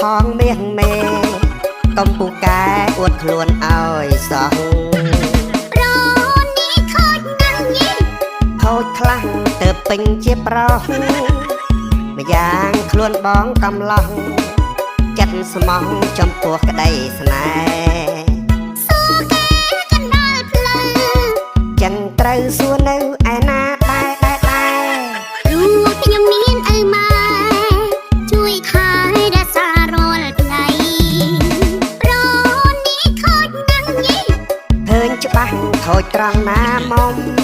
ផងមាសមេកំពូកែអួតខ្លួនឲ្យសោះប្រនេះខូចណាស់ញីខូចខ្លាំងទៅពេញជាប្រុសម្យ៉ាងខ្លួនបងកំឡោះចិត្តស្មោះចំពោះក្តីស្នេហ៍សួរគេកណ្ដាលផ្លូវចឹងត្រូវសួរនៅឯណាដែរព្រោះខ្ញុំមានឪម៉ែជួយថែរក្សារាល់ថ្ងៃប្រនេះខូចណាស់ញីឃើញច្បាស់ខូចត្រង់ណាមុំ